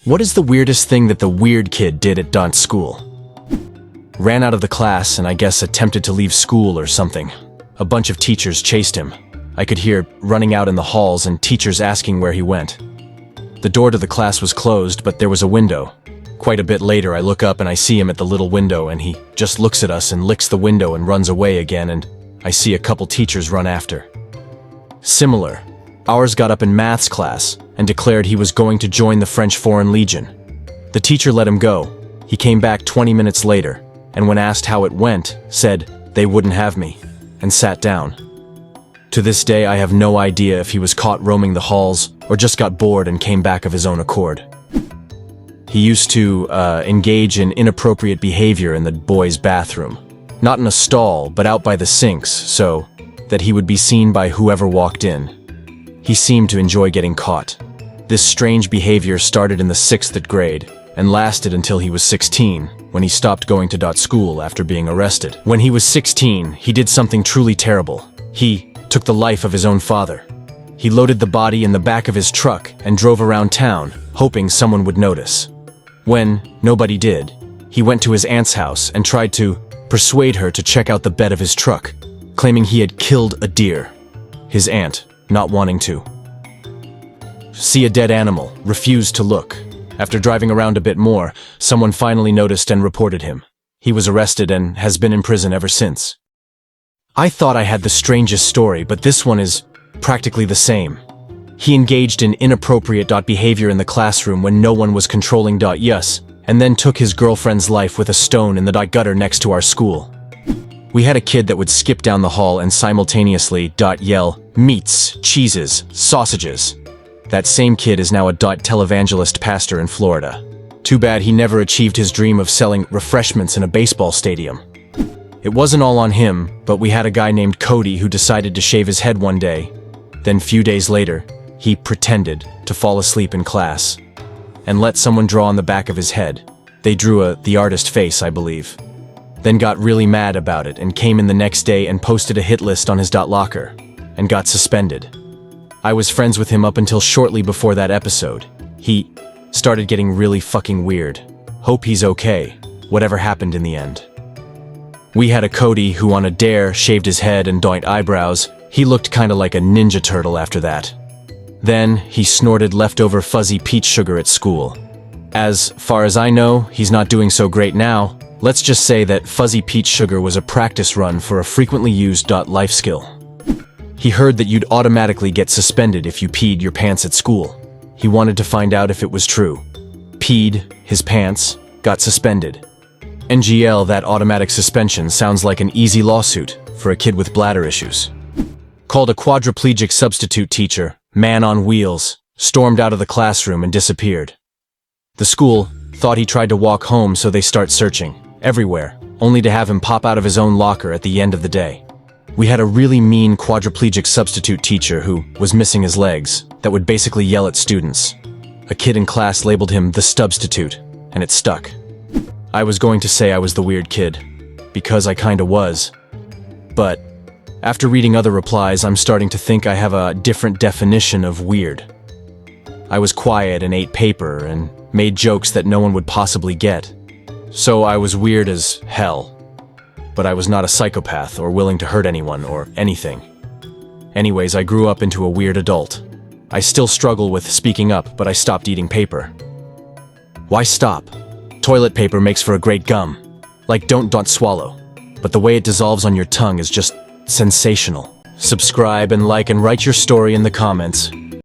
What is the weirdest thing that the weird kid did at dance school? Ran out of the class and I guess attempted to leave school or something. A bunch of teachers chased him. I could hear running out in the halls and teachers asking where he went. The door to the class was closed, but there was a window. Quite a bit later, I look up and I see him at the little window, and he just looks at us and licks the window and runs away again, and I see a couple teachers run after. Similar. Ours got up in maths class and declared he was going to join the French Foreign Legion. The teacher let him go. He came back 20 minutes later, and when asked how it went, said they wouldn't have me, and sat down. To this day, I have no idea if he was caught roaming the halls or just got bored and came back of his own accord. He used to engage in inappropriate behavior in the boys' bathroom. Not in a stall, but out by the sinks, so that he would be seen by whoever walked in. He seemed to enjoy getting caught. This strange behavior started in the 6th grade and lasted until he was 16, when he stopped going to school after being arrested. When he was 16, he did something truly terrible. He took the life of his own father. He loaded the body in the back of his truck and drove around town, hoping someone would notice. When nobody did, he went to his aunt's house and tried to persuade her to check out the bed of his truck, claiming he had killed a deer. His aunt, not wanting to see a dead animal, refused to look. After driving around a bit more, someone finally noticed and reported him. He was arrested and has been in prison ever since. I thought I had the strangest story, but this one is practically the same. He engaged in inappropriate behavior in the classroom when no one was controlling yes, and then took his girlfriend's life with a stone in the gutter next to our school. We had a kid that would skip down the hall and simultaneously yell, "Meats, cheeses, sausages." That same kid is now a televangelist pastor in Florida. Too bad he never achieved his dream of selling refreshments in a baseball stadium. It wasn't all on him, but we had a guy named Cody who decided to shave his head one day. Then few days later, he pretended to fall asleep in class and let someone draw on the back of his head. They drew the artist face, I believe. Then got really mad about it and came in the next day and posted a hit list on his locker and got suspended. I was friends with him up until shortly before that episode. He started getting really fucking weird. Hope he's okay, whatever happened in the end. We had a Cody who on a dare shaved his head and doinked eyebrows. He looked kinda like a ninja turtle after that. Then he snorted leftover fuzzy peach sugar at school. As far as I know, he's not doing so great now. Let's just say that fuzzy peach sugar was a practice run for a frequently used life skill. He heard that you'd automatically get suspended if you peed your pants at school. He wanted to find out if it was true. Peed his pants, got suspended. NGL, that automatic suspension sounds like an easy lawsuit for a kid with bladder issues. Called a quadriplegic substitute teacher, man on wheels, stormed out of the classroom and disappeared. The school thought he tried to walk home, so they start searching everywhere, only to have him pop out of his own locker at the end of the day. We had a really mean quadriplegic substitute teacher who was missing his legs that would basically yell at students. A kid in class labeled him the Stubstitute, and it stuck. I was going to say I was the weird kid, because I kinda was. But after reading other replies, I'm starting to think I have a different definition of weird. I was quiet and ate paper and made jokes that no one would possibly get. So I was weird as hell. But I was not a psychopath or willing to hurt anyone or anything. Anyways, I grew up into a weird adult. I still struggle with speaking up, but I stopped eating paper. Why stop? Toilet paper makes for a great gum. Like don't swallow. But the way it dissolves on your tongue is just sensational. Subscribe and like and write your story in the comments.